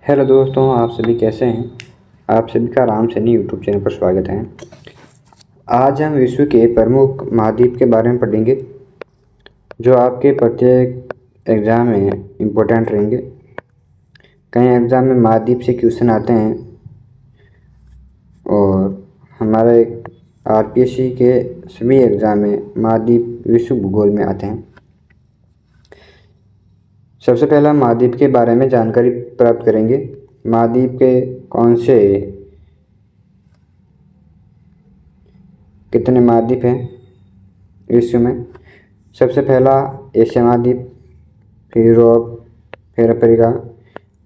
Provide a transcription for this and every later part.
Hello दोस्तों, आप सभी कैसे हैं। आप सभी का राम सैनी यूट्यूब चैनल पर स्वागत है। आज हम विश्व के प्रमुख महाद्वीप के बारे में पढ़ेंगे जो आपके प्रत्येक एग्ज़ाम में इम्पोर्टेंट रहेंगे। कई एग्ज़ाम में महाद्वीप से क्वेश्चन आते हैं और हमारे आरपीएससी के सभी एग्ज़ाम में महाद्वीप विश्व भूगोल में आते हैं। सबसे पहला महाद्वीप के बारे में जानकारी प्राप्त करेंगे। महाद्वीप के कौन से कितने महाद्वीप हैं विश्व में। सबसे पहला एशिया महाद्वीप, फिर यूरोप, फिर अफ्रीका,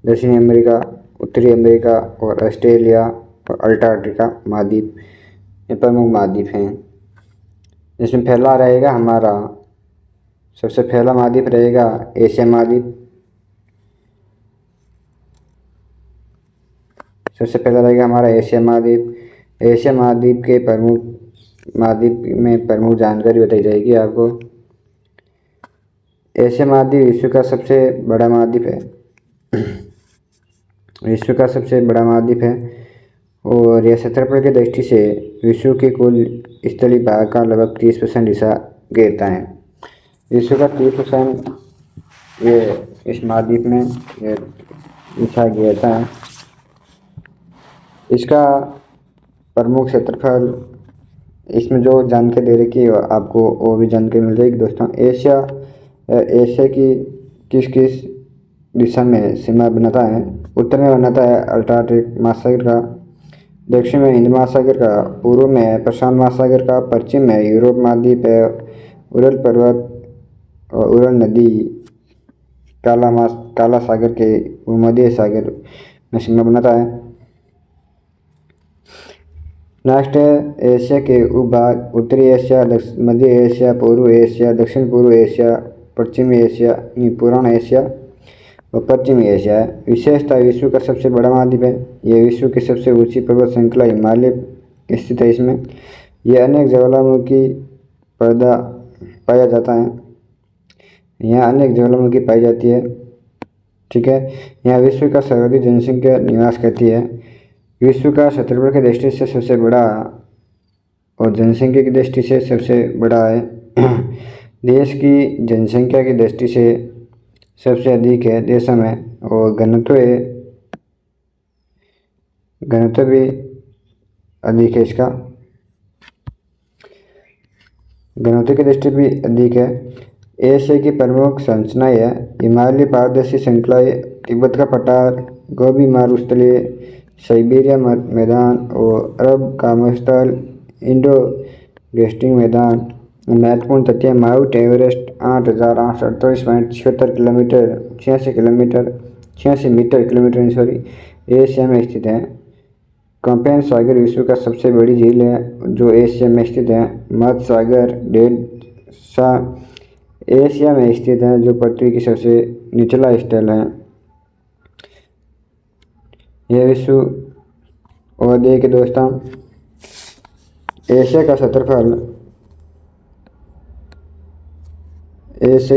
दक्षिणी अमेरिका, उत्तरी अमेरिका और ऑस्ट्रेलिया और अंटार्कटिका महाद्वीप, ये प्रमुख महाद्वीप हैं। इसमें पहला रहेगा हमारा सबसे पहला महाद्वीप रहेगा एशिया महाद्वीप। सबसे पहला रहेगा हमारा एशिया महाद्वीप। एशिया महाद्वीप के महाद्वीप में प्रमुख जानकारी बताई जाएगी आपको। एशिया महाद्वीप विश्व का सबसे बड़ा महाद्वीप है। विश्व का सबसे बड़ा महाद्वीप है और यह क्षेत्रफल की दृष्टि से विश्व के कुल स्थलीय भाग का लगभग 30% हिस्सा घेरता है। विश्व का 30% ये इस महाद्वीप में हिस्सा घेरता है। इसका प्रमुख क्षेत्रफल, इसमें जो जानकारी दे रखी है आपको वो भी जानकारी मिल जाएगी दोस्तों। एशिया की किस किस दिशा में सीमा बनाता है। उत्तर में बनाता है अंटार्कटिक महासागर का, दक्षिण में हिंद महासागर का, पूर्व में प्रशांत महासागर का, पश्चिम में यूरोप महाद्वीप है, उरल पर्वत और उरल नदी काला सागर के भूमध्य सागर में सीमा बनाता है। नेक्स्ट है एशिया के उपभाग। उत्तरी एशिया, मध्य एशिया, पूर्व एशिया, दक्षिण पूर्व एशिया, पश्चिमी एशिया, पूर्व एशिया और पश्चिमी एशिया है। विशेषता विश्व का सबसे बड़ा महाद्वीप है। यह विश्व की सबसे ऊंची पर्वत श्रृंखला हिमालय स्थित है। इसमें यह अनेक ज्वालामुखी पर्दा पाया जाता है। यहाँ अनेक ज्वालामुखी पाई जाती है। ठीक है, यहाँ विश्व का सर्वाधिक जनसंख्या निवास करती है। विश्व का क्षेत्रफल की दृष्टि से सबसे बड़ा और जनसंख्या की दृष्टि से सबसे बड़ा है। देश की जनसंख्या की दृष्टि से सबसे अधिक है देशों में और घनत्व भी अधिक है। इसका घनत्व की दृष्टि भी अधिक है। एशिया की प्रमुख संरचनाएं है हिमालय पारदर्शी श्रृंखलाएं, तिब्बत का पठार, गोबी मरुस्थलीय, साइबेरिया मैदान और अरब का मरुस्थल, इंडो गैंजेटिक मैदान। महत्वपूर्ण तथ्य Mount Everest 8,848.76 kilometre 86 metre Asia में स्थित है। कैस्पियन सागर विश्व का सबसे बड़ी झील है जो एशिया में स्थित है। मध्य सागर डेड सा एशिया में स्थित है जो पृथ्वी की सबसे निचला स्थल है। यह विश्व और देखिए दोस्तों, एशिया का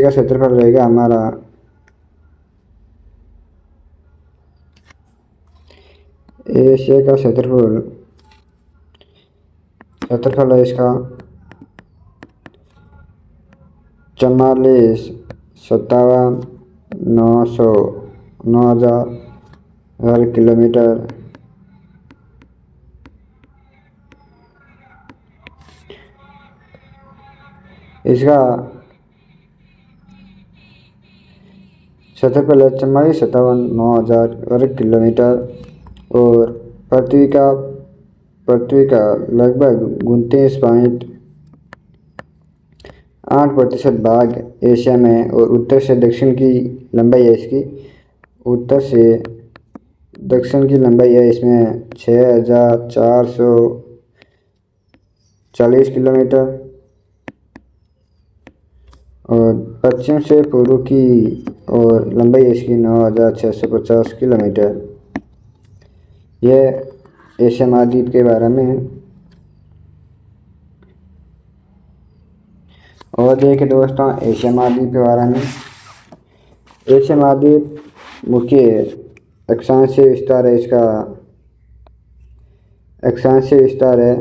क्षेत्रफल रहेगा हमारा एशिया का क्षेत्रफल है इसका 44,57,900 वर्ग किलोमीटर। इसका क्षेत्रफल है 44,57,900 वर्ग किलोमीटर और पृथ्वी का लगभग 29.8% भाग एशिया में और उत्तर से दक्षिण की लंबाई है इसकी। उत्तर से दक्षिण की लंबाई है इसमें 6,440 किलोमीटर और पश्चिम से पूर्व की और लंबाई इसकी 9,650 किलोमीटर। यह एशिया महाद्वीप के बारे में है। और देखिए दोस्तों एशिया महाद्वीप के बारे में। एशिया महाद्वीप मुख्य अक्षांशीय विस्तार है इसका, अक्षांशीय विस्तार है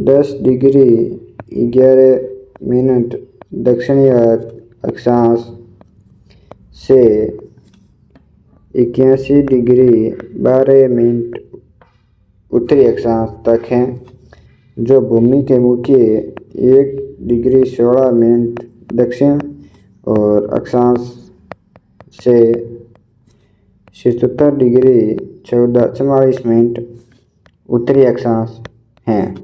10 डिग्री 11 मिनट दक्षिणी अक्षांश से 81 डिग्री 12 मिनट उत्तरी अक्षांश तक हैं, जो भूमि के मुख्य 1 डिग्री 16 मिनट दक्षिण और अक्षांश से 77 डिग्री 44 मिनट उत्तरी अक्षांश हैं।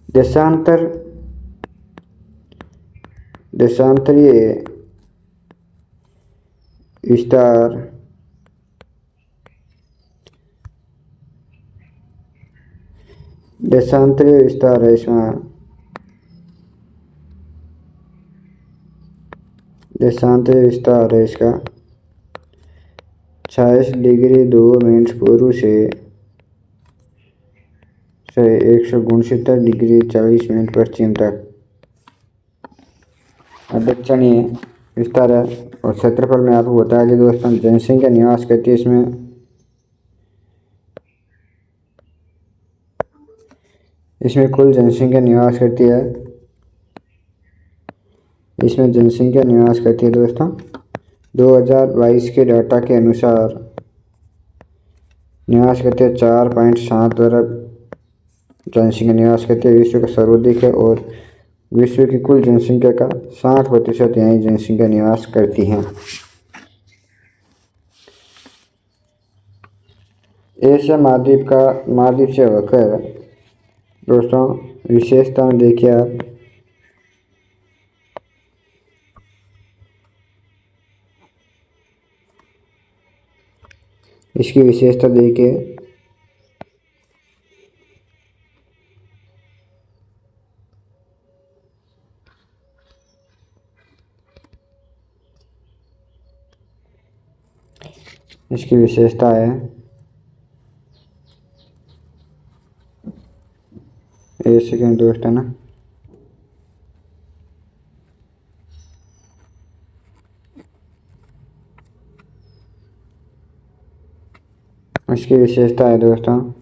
देशांतरीय विस्तार है इसमें, देशांतरीय विस्तार है इसका 46 डिग्री 2 मिनट पूर्व से 169 डिग्री 40 मिनट पश्चिम तक दक्षिणीय विस्तार है। और क्षेत्रफल में आपको बताया जाए दोस्तों, जनसंख्या निवास करती है इसमें कुल जनसंख्या निवास करती है, इसमें जनसंख्या निवास करती है दोस्तों 2022 के डाटा के अनुसार निवास करती है 4.7 अरब जनसंख्या निवास करती है, विश्व का सर्वाधिक है और विश्व की कुल जनसंख्या का 60% यही जनसंख्या निवास करती है। एशिया महाद्वीप से होकर दोस्तों विशेषता में देखिए आप, इसकी विशेषता देखिए, इसकी विशेषता है एक सेकेंड दोस्त है ना, इसकी विशेषता है दोस्तों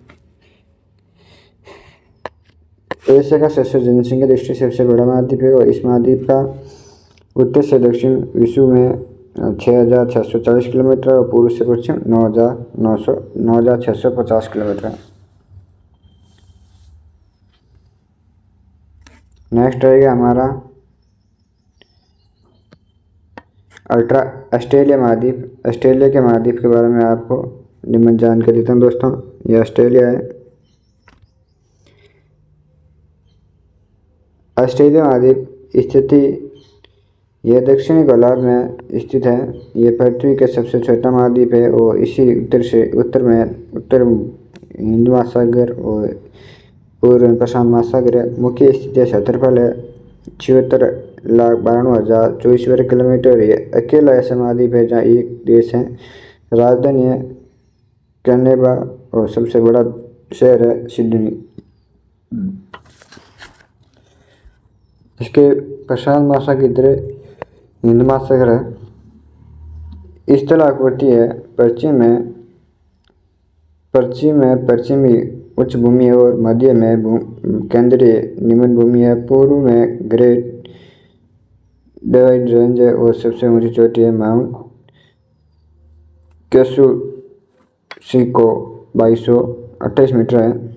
एशिया का सबसे जनसंख्या दृष्टि से सबसे बड़ा महाद्वीप है और इस महाद्वीप का उत्तर से दक्षिण विश्व में 6,640 किलोमीटर और पूर्व से पश्चिम 9,650 किलोमीटर। नेक्स्ट रहेगा हमारा ऑस्ट्रेलिया महाद्वीप। ऑस्ट्रेलिया के महाद्वीप के बारे में आपको निम्न जानकारी देता हूँ दोस्तों। यह ऑस्ट्रेलिया है। ऑस्ट्रेलिया महाद्वीप स्थिति यह दक्षिणी गोलार्ध में स्थित है। यह पृथ्वी का सबसे छोटा महाद्वीप है और इसी उत्तर हिंद महासागर और पूर्व प्रशांत महासागर है। मुख्य स्थिति क्षेत्रफल है 76,92,024 वर्ग किलोमीटर। ये अकेला ऐसा महाद्वीप है जहाँ एक देश है। राजधानी है कैनबरा और सबसे बड़ा शहर है सिडनी। इसके प्रशांत महासागर की तरह हिंद महासागर है। स्थल आकृति है पश्चिम में पश्चिमी उच्च भूमि और मध्य में केंद्रीय निम्न भूमि है। पूर्व में ग्रेट डिवाइड रेंज है और सबसे ऊंची चोटी है माउंट केसुसिको 2228 मीटर है।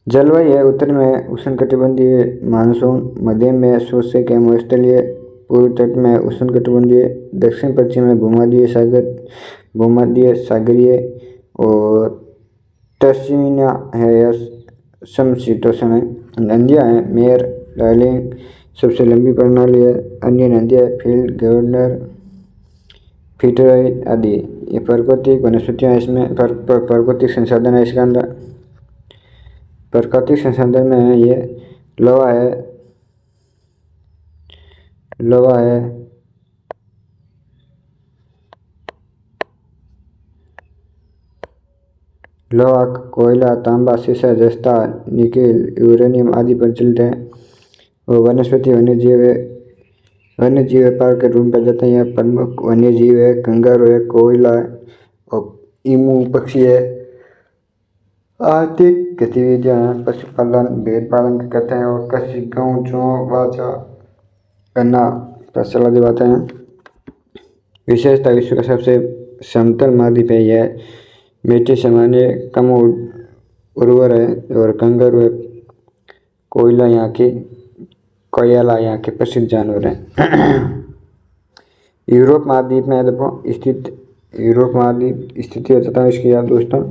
जलवायु है उत्तर में उष्णकटिबंधीय मानसून, मध्य में शुष्क एवं स्थलीय, पूर्व तट में उष्णकटिबंधीय, दक्षिण पश्चिम में भूमध्य सागरीय और पश्चिमी है समशीतोष्ण है। नदियाँ हैं मेयर, डार्लिंग सबसे लंबी प्रणाली है। अन्य नदियाँ फील्ड, गवर्नर, फिटरॉय आदि। ये प्राकृतिक वनस्पतियाँ इसमें प्राकृतिक संसाधन है। इसके अंदर प्राकृतिक संसाधन में है ये लोहा है, लोहा, कोयला, तांबा, सीसा, जस्ता, निकेल, यूरेनियम आदि प्रचलित है। और वनस्पति वन्यजीव है वन्य जीव पार्क के रूप में पाए जाते हैं। यहाँ प्रमुख वन्य जीव है कंगारू है, कोयला है और ईमू पक्षी है। आर्थिक गतिविधियां हैं, पशुपालन भेड़ पालन करते हैं और कृषि गेहूँ जौ बाजरा गन्ना फसल आदि उगाते हैं। विशेषता विश्व का सबसे समतल महाद्वीप है। यह मिट्टी सामान्य कम उर्वर है और कंगारू है, कोयला यहाँ के प्रसिद्ध जानवर हैं। यूरोप महाद्वीप में देखो स्थित यूरोप महाद्वीप स्थिति बताता हूँ इसकी याद दोस्तों।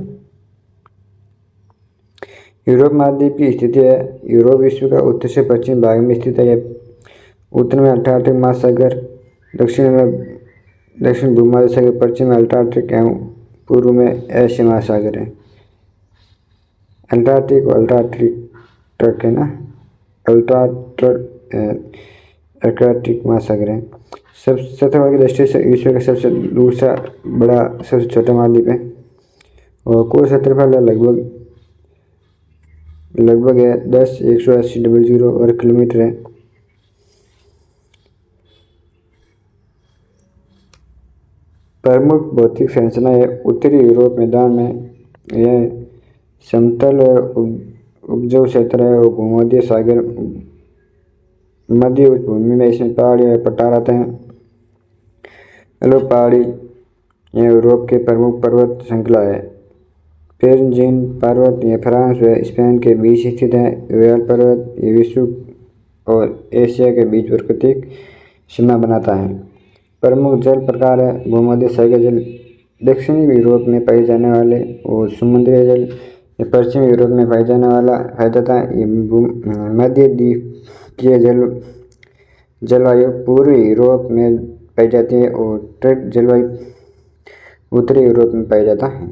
यूरोप महाद्वीप की स्थिति है, यूरोप विश्व का उत्तर से पश्चिम भाग में स्थित है। यह उत्तर में अटलांटिक महासागर, दक्षिण भूमध्य सागर, पश्चिम में अटलांटिक एवं पूर्व में एशिया महासागर है। अल्टार्कटिक है ना, अल्टार्कटिक महासागर है। सब सतह की दृष्टि से विश्व का सबसे दूसरा बड़ा सबसे छोटा महाद्वीप है और कुल क्षेत्रफल लगभग है 10,180,000 वर्ग किलोमीटर है। प्रमुख भौतिक संरचना है, उत्तरी यूरोप मैदान में यह समतल उपजाऊ क्षेत्र है और भूमध्य सागर मध्य भूमि में इसमें पहाड़ी और पठार आते हैं। एलो पहाड़ी यह यूरोप के प्रमुख पर्वत श्रृंखला है। पेरेंजीन पर्वत यह फ्रांस व स्पेन के बीच स्थित है। वेल पर्वत ये विश्व और एशिया के बीच प्राकृतिक सीमा बनाता है। प्रमुख जल प्रकार है भूमध्य सागर जल, दक्षिणी यूरोप में पाए जाने वाले और समुद्री जल ये पश्चिमी यूरोप में पाए जाने वाला है तथा मध्य द्वीपीय जलवायु पूर्वी यूरोप में पाई जाती है और तट जलवायु उत्तरी यूरोप में पाया जाता है।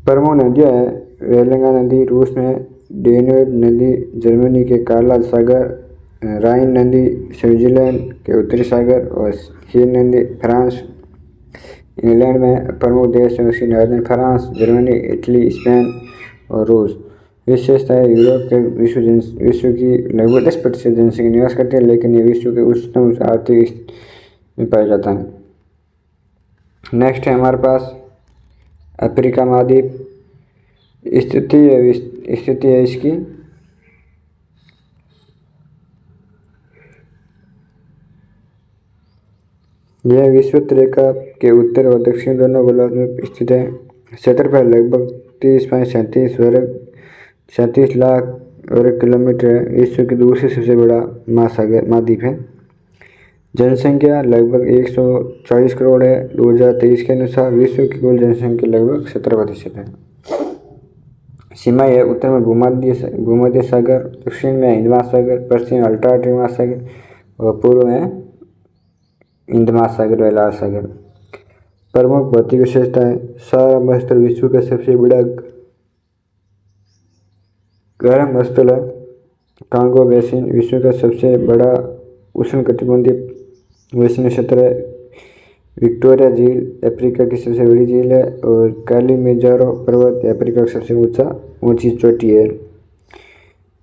प्रमुख नदियाँ है वेलंगा नदी रूस में, डेन्यूब नदी जर्मनी के काला सागर, राइन नदी स्विट्जरलैंड के उत्तरी सागर और सीन नदी फ्रांस इंग्लैंड में। प्रमुख देश है उसकी northern France, Germany, Italy, Spain और रूस। विशेषता है यूरोप के विश्व की लगभग 10% जनसंख्या निवास करती है, लेकिन ये विश्व के उच्चतम आर्थिक में पाया जाता है। नेक्स्ट है हमारे पास अफ्रीका महाद्वीप। स्थिति है इसकी यह विषुवत रेखा के उत्तर और दक्षिण दोनों गोलार्ध में स्थित है। क्षेत्रफल लगभग 30.37 लाख वर्ग किलोमीटर है। विश्व की दूसरी सबसे बड़ा महाद्वीप है। जनसंख्या लगभग 140 करोड़ है। 2023 के अनुसार विश्व की कुल जनसंख्या लगभग 17% है। सीमा है उत्तर में भूमध्य सागर, दक्षिण में हिंद महासागर, पश्चिम में अल्टार्कटिक महासागर और पूर्व में हिंद महासागर व लाल सागर। प्रमुख भौतिक विशेषता है सारा स्थल विश्व का सबसे बड़ा गर्म स्थल है। कांगो बेसिन विश्व का सबसे बड़ा उष्णकटिबंधीय बेसिन क्षेत्र है। विक्टोरिया झील अफ्रीका की सबसे बड़ी झील है और किलिमंजारो पर्वत अफ्रीका की सबसे ऊंची चोटी है।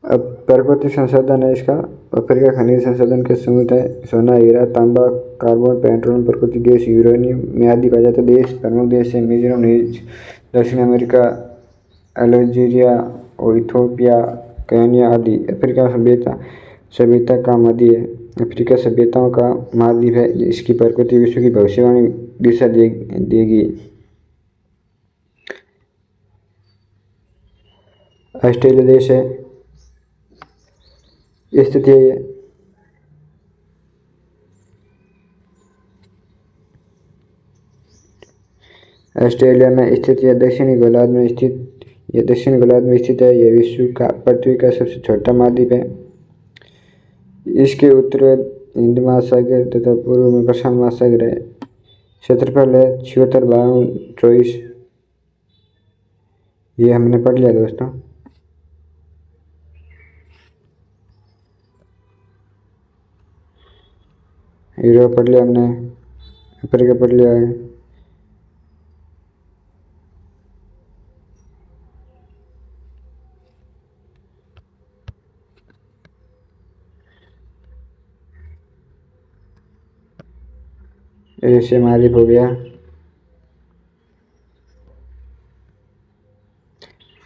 अब प्राकृतिक संसाधन है इसका, अफ्रीका खनिज संसाधन के समुद्र है। सोना, हीरा, तांबा, कार्बन, पेट्रोलियम, प्राकृतिक गैस, यूरेनियम में आदि पाए जाते देश। प्रमुख देश है मिजोरम, दक्षिण अमेरिका, अल्जीरिया और इथियोपिया, केन्या आदि। अफ्रीका सभ्यता का मध्य है। अफ्रीका सभ्यताओं का महाद्वीप है। इसकी प्रकृति विश्व की भविष्यवाणी दिशा देगी। ऑस्ट्रेलिया देश है, स्थिति है ऑस्ट्रेलिया में स्थित यह दक्षिणी गोलार्ध में स्थित है। यह विश्व का पृथ्वी का सबसे छोटा महाद्वीप है। इसके उत्तर हिंद महासागर तथा पूर्व में प्रशांत महासागर है। क्षेत्रफल है 76,52,24। ये हमने पढ़ लिया दोस्तों। यूरोप पढ़ लिया हमने, अफ्रीका पढ़ लिया है। एशिया महाद्वीप हो गया,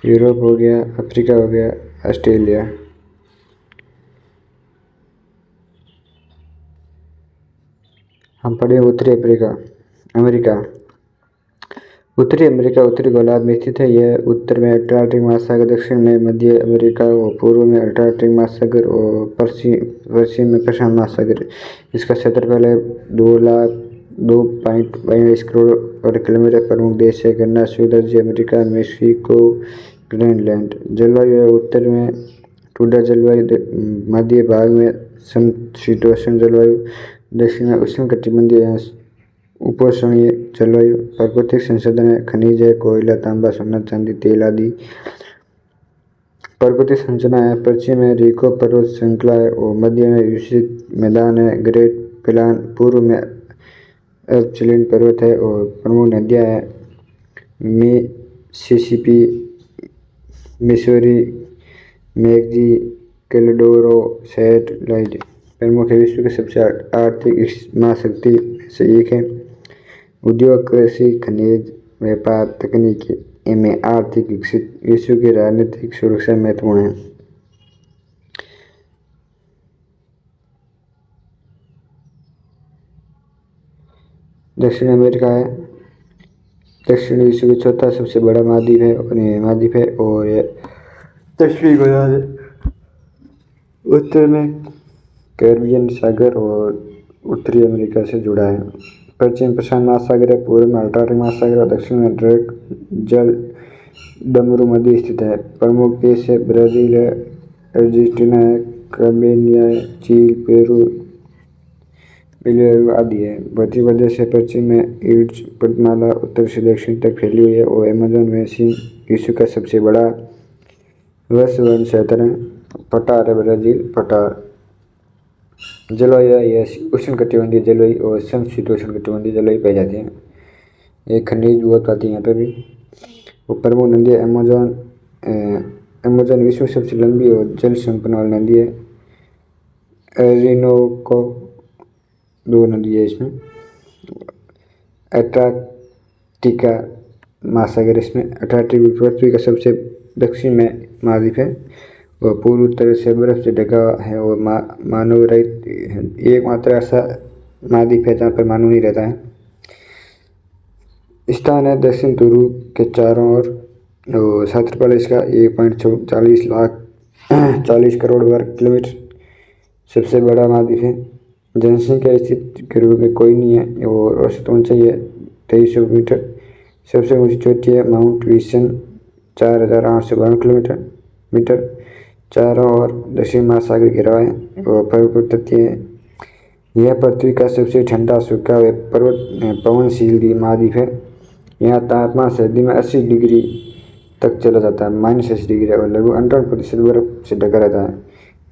यूरोप हो गया, अफ्रीका हो गया, ऑस्ट्रेलिया। हम पढ़े उत्तरी अमेरिका। उत्तरी अमेरिका उत्तरी गोलार्ध में स्थित है। यह उत्तर में अटलांटिक महासागर, दक्षिण में मध्य अमेरिका और पूर्व में अटलांटिक महासागर और पश्चिम में प्रशांत महासागर। इसका क्षेत्रफल है 2,02.22 करोड़ वर्ग किलोमीटर। प्रमुख देश है Canada, Sweden, America, Mexico, Greenland. जलवायु है उत्तर में टुंड्रा जलवायु, मध्य भाग में समशीतोष्ण जलवायु, दक्षिण में उष्णकटिबंधीय या उपोष्णीय जलवायु। प्राकृतिक संसाधन है खनिज है कोयला, तांबा, सोना, चांदी, तेल आदि। प्राकृतिक संरचना है पश्चिम में रीको पर्वत श्रृंखला है और मध्य में विस्तृत मैदान है ग्रेट प्लान। पूर्व में एल्पस्लीन पर्वत है और प्रमुख नदियां हैं मिसिसिपी, मिसूरी, मैकजी, कोलोराडो, सेंट लॉरेंस। प्रमुख है विश्व की सबसे आर्थिक महाशक्ति से एक है। उद्योग, कृषि, खनिज, व्यापार, तकनीकी में आर्थिक विकसित। विश्व की राजनीतिक सुरक्षा महत्वपूर्ण है। दक्षिण अमेरिका है। दक्षिण विश्व का चौथा सबसे बड़ा महाद्वीप है और यह दक्षिणी गोलार्ध है। उत्तर में कैरिबियन सागर और उत्तरी अमेरिका से जुड़ा है। पश्चिम प्रशांत महासागर है, पूर्व में अटलांटिक महासागर और दक्षिण में ड्रेक जल डमरू मध्य स्थित है। प्रमुख देश है ब्राज़ील है, अर्जेंटीना है, कर्मेनिया है, चीन, पेरू, बोलिविया आदि है। मध्य प्रदेश है, पश्चिम में इंड्स पर्वतमाला उत्तर से दक्षिण तक फैली हुई है और अमेज़न बेसिन विश्व का सबसे बड़ा वर्षावन क्षेत्र है। पठार है ब्राज़ील, पठार। जलवायु है उष्णकटिबंधीय जलवायु और समशीतोष्णकटिबंधीय जलवायु पाई जाती है। ये खनिज बहुत पाती है यहाँ पर भी। और प्रमुख नदी है अमेज़न विश्व की सबसे लंबी और जल संपन्न वाली नदी है। ओरिनोको 2 नदी है इसमें। अंटार्कटिका महासागर इसमें। अंटार्कटिका पृथ्वी का सबसे दक्षिण में महाद्वीप है और पूर्व उत्तर से बर्फ से ढका है और मानव रहित एकमात्र ऐसा महाद्वीप है जहाँ पर मानव नहीं रहता है। स्थान है दक्षिण ध्रुव के चारों ओर और क्षेत्रफल इसका 1.40 करोड़ वर्ग किलोमीटर। सबसे बड़ा महाद्वीप है। जनसंख्या स्थिति के रूप में कोई नहीं है और औसत ऊंचाई है 2300 मीटर। सबसे ऊंची चोटी है माउंट विल्सन 4852 मीटर। चारों ओर दक्षिण महासागर घिरा है और पर्वत तटीय है। यह पृथ्वी का सबसे ठंडा सूखा हुआ पवनशील महाद्वीप है। यहाँ तापमान सर्दी में 80 डिग्री तक चला जाता है, -80 डिग्री, और लगभग 58% बर्फ से ढका रहता है।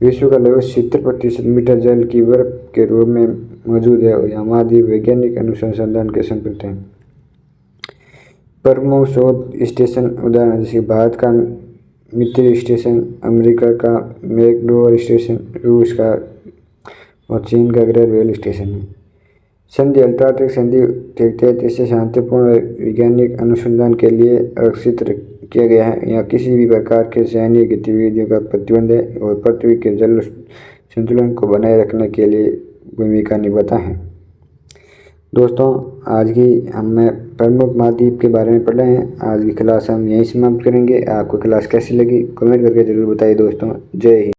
विश्व का लगभग 70% मीटर जल की बर्फ के रूप में मौजूद है और यहाँ महाद्वीप वैज्ञानिक अनुसंधान के संपर्क हैं। प्रमुख शोध स्टेशन उदाहरण जैसे भारत का मित्री स्टेशन, अमेरिका का मैकडोर स्टेशन, रूस का और चीन का ग्रेवेल स्टेशन है। संधि अटलांटिक संधि के तहत इसे शांतिपूर्ण वैज्ञानिक अनुसंधान के लिए आरक्षित किया गया है। यहाँ किसी भी प्रकार के सैन्य गतिविधियों का प्रतिबंध है और पृथ्वी के जल संतुलन को बनाए रखने के लिए भूमिका निभाता है। दोस्तों, आज की हमने प्रमुख महाद्वीप के बारे में पढ़े हैं। आज की क्लास हम यहीं समाप्त करेंगे। आपको क्लास कैसी लगी कमेंट करके जरूर बताइए दोस्तों। जय हिंद।